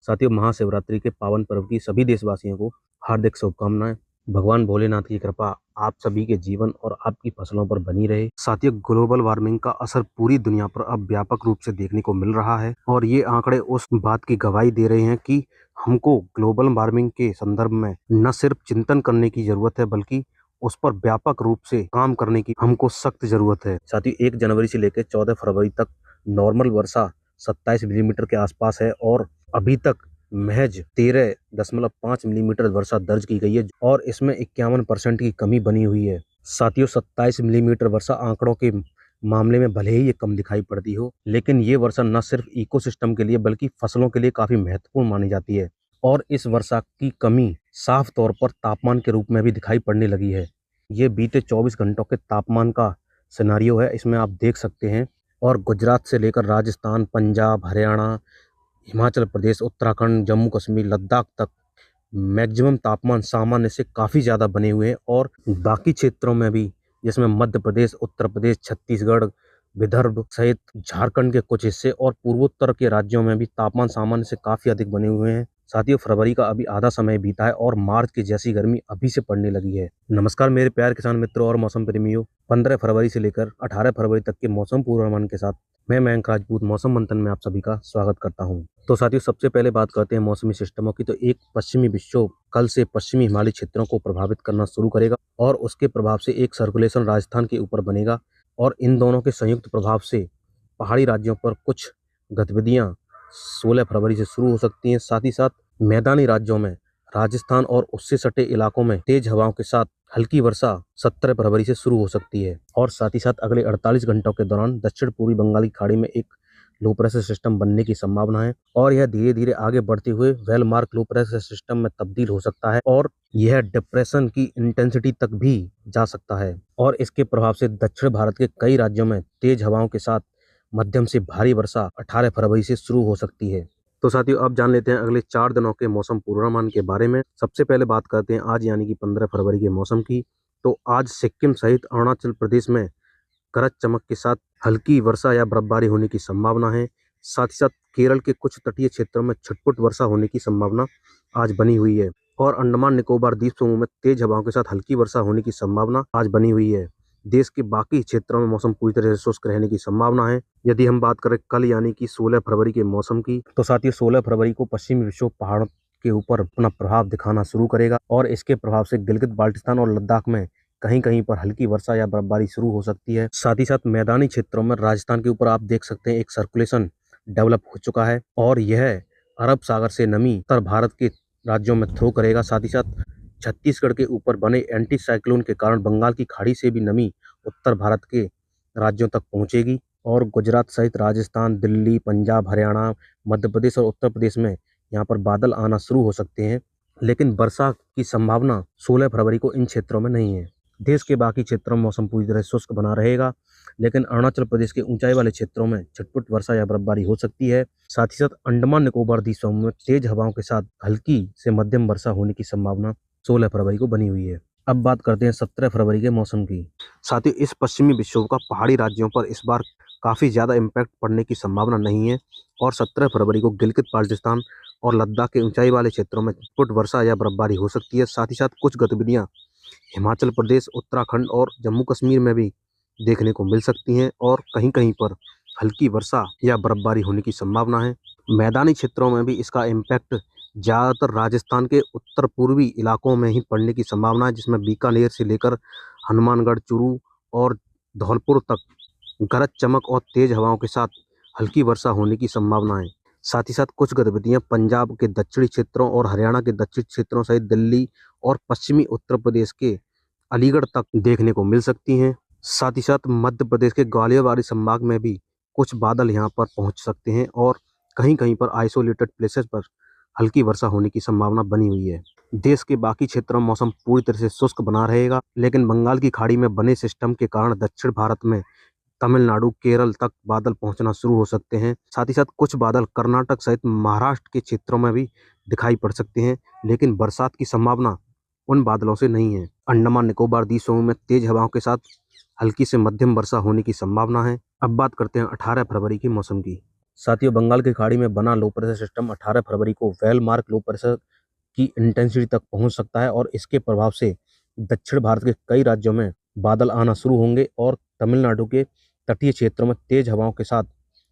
साथियों, महाशिवरात्रि के पावन पर्व की सभी देशवासियों को हार्दिक शुभकामनाएं। भगवान भोलेनाथ की कृपा आप सभी के जीवन और आपकी फसलों पर बनी रहे। साथियों, ग्लोबल वार्मिंग का असर पूरी दुनिया पर अब व्यापक रूप से देखने को मिल रहा है और ये आंकड़े उस बात की गवाही दे रहे हैं कि हमको ग्लोबल वार्मिंग के संदर्भ में न सिर्फ चिंतन करने की जरूरत है, बल्कि उस पर व्यापक रूप से काम करने की हमको सख्त जरूरत है। साथियों, 1 जनवरी से लेकर 14 फरवरी तक नॉर्मल वर्षा 27 मिलीमीटर के आसपास है और अभी तक महज 13.5 मिलीमीटर वर्षा दर्ज की गई है और इसमें 51% की कमी बनी हुई है। साथियों, 27 मिलीमीटर वर्षा आंकड़ों के मामले में भले ही ये कम दिखाई पड़ती हो, लेकिन ये वर्षा न सिर्फ इकोसिस्टम के लिए बल्कि फसलों के लिए काफी महत्वपूर्ण मानी जाती है और इस वर्षा की कमी साफ तौर पर तापमान के रूप में भी दिखाई पड़ने लगी है। ये बीते 24 घंटों के तापमान का सिनेरियो है, इसमें आप देख सकते हैं। और गुजरात से लेकर राजस्थान, पंजाब, हरियाणा, हिमाचल प्रदेश, उत्तराखंड, जम्मू कश्मीर, लद्दाख तक मैक्सिमम तापमान सामान्य से काफ़ी ज़्यादा बने हुए हैं और बाकी क्षेत्रों में भी, जिसमें मध्य प्रदेश, उत्तर प्रदेश, छत्तीसगढ़, विदर्भ सहित झारखंड के कुछ हिस्से और पूर्वोत्तर के राज्यों में भी तापमान सामान्य से काफ़ी अधिक बने हुए हैं। साथियों, फरवरी का अभी आधा समय बीता है और मार्च की जैसी गर्मी अभी से पड़ने लगी है। नमस्कार मेरे प्यारे किसान मित्रों और मौसम प्रेमियों। 15 फरवरी से लेकर 18 फरवरी तक के मौसम पूर्वानुमान के साथ मैं मयंक राजपूत मौसम मंथन में आप सभी का स्वागत करता हूं। तो साथियों, सबसे पहले बात करते हैं मौसमी सिस्टमों की। तो एक पश्चिमी विक्षोभ कल से पश्चिमी हिमालयी क्षेत्रों को प्रभावित करना शुरू करेगा और उसके प्रभाव से एक सर्कुलेशन राजस्थान के ऊपर बनेगा और इन दोनों के संयुक्त प्रभाव से पहाड़ी राज्यों पर कुछ गतिविधियां 16 फरवरी से शुरू हो सकती हैं। साथ ही साथ मैदानी राज्यों में राजस्थान और उससे सटे इलाकों में तेज हवाओं के साथ हल्की वर्षा 17 फरवरी से शुरू हो सकती है और साथ ही साथ अगले 48 घंटों के दौरान दक्षिण पूर्वी बंगाल की खाड़ी में एक लो प्रेशर सिस्टम बनने की संभावना है और यह धीरे धीरे आगे बढ़ते हुए well mark low pressure system में तब्दील हो सकता है और यह डिप्रेशन की इंटेंसिटी तक भी जा सकता है और इसके प्रभाव से दक्षिण भारत के कई राज्यों में तेज हवाओं के साथ मध्यम से भारी वर्षा 18 फरवरी से शुरू हो सकती है। तो साथियों, अब जान लेते हैं अगले 4 दिनों के मौसम पूर्वानुमान के बारे में। सबसे पहले बात करते हैं आज यानी कि 15 फरवरी के मौसम की। तो आज सिक्किम सहित अरुणाचल प्रदेश में गरज चमक के साथ हल्की वर्षा या बर्फबारी होने की संभावना है। साथ ही साथ केरल के कुछ तटीय क्षेत्रों में छुटपुट वर्षा होने की संभावना आज बनी हुई है और अंडमान निकोबार द्वीप समूह में तेज हवाओं के साथ हल्की वर्षा होने की संभावना आज बनी हुई है। देश के बाकी क्षेत्रों में मौसम पूरी तरह से शुष्क रहने की संभावना है। यदि हम बात करें कल यानी कि 16 फरवरी के मौसम की, तो साथियों 16 फरवरी को पश्चिमी विक्षोभ पहाड़ों के ऊपर अपना प्रभाव दिखाना शुरू करेगा और इसके प्रभाव से गिलगित बाल्टिस्तान और लद्दाख में कहीं कहीं पर हल्की वर्षा या बर्फबारी शुरू हो सकती है। साथ ही साथ मैदानी क्षेत्रों में राजस्थान के ऊपर आप देख सकते हैं एक सर्कुलेशन डेवलप हो चुका है और यह अरब सागर से नमी उत्तर भारत के राज्यों में थ्रो करेगा। साथ ही साथ छत्तीसगढ़ के ऊपर बने एंटी साइक्लोन के कारण बंगाल की खाड़ी से भी नमी उत्तर भारत के राज्यों तक पहुंचेगी और गुजरात सहित राजस्थान, दिल्ली, पंजाब, हरियाणा, मध्य प्रदेश और उत्तर प्रदेश में यहाँ पर बादल आना शुरू हो सकते हैं, लेकिन वर्षा की संभावना 16 फरवरी को इन क्षेत्रों में नहीं है। देश के बाकी क्षेत्रों में मौसम पूरी तरह शुष्क बना रहेगा, लेकिन अरुणाचल प्रदेश के ऊंचाई वाले क्षेत्रों में छुटपुट वर्षा या बर्फबारी हो सकती है। साथ ही साथ अंडमान निकोबार द्वीप समूह में तेज हवाओं के साथ हल्की से मध्यम वर्षा होने की संभावना 16 फरवरी को बनी हुई है। अब बात करते हैं 17 फरवरी के मौसम की। साथियों, इस पश्चिमी विक्षोभ का पहाड़ी राज्यों पर इस बार काफ़ी ज़्यादा इम्पैक्ट पड़ने की संभावना नहीं है और 17 फरवरी को गिलगित बाल्टिस्तान और लद्दाख के ऊंचाई वाले क्षेत्रों में छुटपुट वर्षा या बर्फबारी हो सकती है। साथ ही साथ कुछ गतिविधियां हिमाचल प्रदेश, उत्तराखंड और जम्मू कश्मीर में भी देखने को मिल सकती हैं और कहीं कहीं पर हल्की वर्षा या बर्फबारी होने की संभावना है। मैदानी क्षेत्रों में भी इसका इम्पैक्ट ज़्यादातर राजस्थान के उत्तर पूर्वी इलाकों में ही पड़ने की संभावना है, जिसमें बीकानेर से लेकर हनुमानगढ़, चूरू और धौलपुर तक गरज चमक और तेज हवाओं के साथ हल्की वर्षा होने की संभावना है। साथ ही साथ कुछ गतिविधियां पंजाब के दक्षिणी क्षेत्रों और हरियाणा के दक्षिणी क्षेत्रों सहित दिल्ली और पश्चिमी उत्तर प्रदेश के अलीगढ़ तक देखने को मिल सकती हैं। साथ ही साथ मध्य प्रदेश के ग्वालियर संभाग में भी कुछ बादल यहां पर पहुंच सकते हैं और कहीं कहीं पर आइसोलेटेड प्लेसेस पर हल्की वर्षा होने की संभावना बनी हुई है। देश के बाकी क्षेत्रों में मौसम पूरी तरह से शुष्क बना रहेगा, लेकिन बंगाल की खाड़ी में बने सिस्टम के कारण दक्षिण भारत में तमिलनाडु, केरल तक बादल पहुंचना शुरू हो सकते हैं। साथ ही साथ कुछ बादल कर्नाटक सहित महाराष्ट्र के क्षेत्रों में भी दिखाई पड़ सकते हैं, लेकिन बरसात की संभावना उन बादलों से नहीं है। अंडमान निकोबार द्वीप समूह में तेज हवाओं के साथ हल्की से मध्यम वर्षा होने की संभावना है। अब बात करते हैं 18 फरवरी के मौसम की। साथियों, बंगाल की खाड़ी में बना लो प्रेशर सिस्टम 18 फरवरी को वेलमार्क लो प्रेशर की इंटेंसिटी तक पहुंच सकता है और इसके प्रभाव से दक्षिण भारत के कई राज्यों में बादल आना शुरू होंगे और तमिलनाडु के तटीय क्षेत्रों में तेज हवाओं के साथ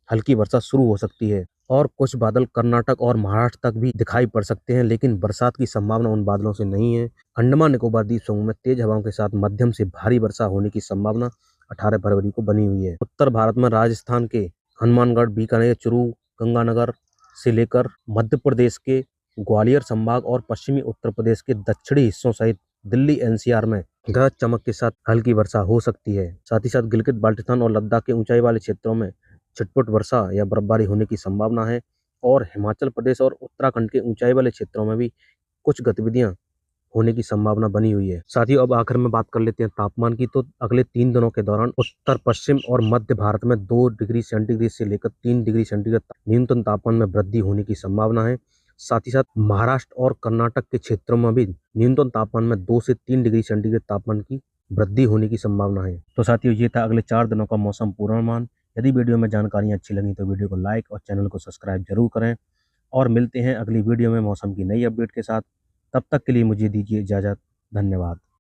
हल्की वर्षा शुरू हो सकती है और कुछ बादल कर्नाटक और महाराष्ट्र तक भी दिखाई पड़ सकते हैं, लेकिन बरसात की संभावना उन बादलों से नहीं है। अंडमान निकोबार द्वीप समूह में तेज हवाओं के साथ मध्यम से भारी वर्षा होने की संभावना 18 फरवरी को बनी हुई है। उत्तर भारत में राजस्थान के हनुमानगढ़, बीकानेर, चूरू, गंगानगर से लेकर मध्य प्रदेश के ग्वालियर संभाग और पश्चिमी उत्तर प्रदेश के दक्षिणी हिस्सों सहित दिल्ली एनसीआर में गरज चमक के साथ हल्की वर्षा हो सकती है। साथ ही साथ गिलगित बाल्टिस्तान और लद्दाख के ऊंचाई वाले क्षेत्रों में छिटपुट वर्षा या बर्फबारी होने की संभावना है और हिमाचल प्रदेश और उत्तराखंड के ऊंचाई वाले क्षेत्रों में भी कुछ गतिविधियां होने की संभावना बनी हुई है। साथियों, अब आखिर में बात कर लेते हैं तापमान की। तो अगले 3 दिनों के दौरान उत्तर पश्चिम और मध्य भारत में 2 डिग्री सेंटीग्रेड से लेकर 3 डिग्री सेंटीग्रेड न्यूनतम तापमान में वृद्धि होने की संभावना है। साथ ही साथ महाराष्ट्र और कर्नाटक के क्षेत्रों में भी न्यूनतम तापमान में 2 से 3 डिग्री सेंटीग्रेड तापमान की वृद्धि होने की संभावना है। तो साथियों, ये था अगले 4 दिनों का मौसम पूर्वानुमान। यदि वीडियो में जानकारियाँ अच्छी लगी तो वीडियो को लाइक और चैनल को सब्सक्राइब जरूर करें और मिलते हैं अगली वीडियो में मौसम की नई अपडेट के साथ। तब तक के लिए मुझे दीजिए इजाज़त। धन्यवाद।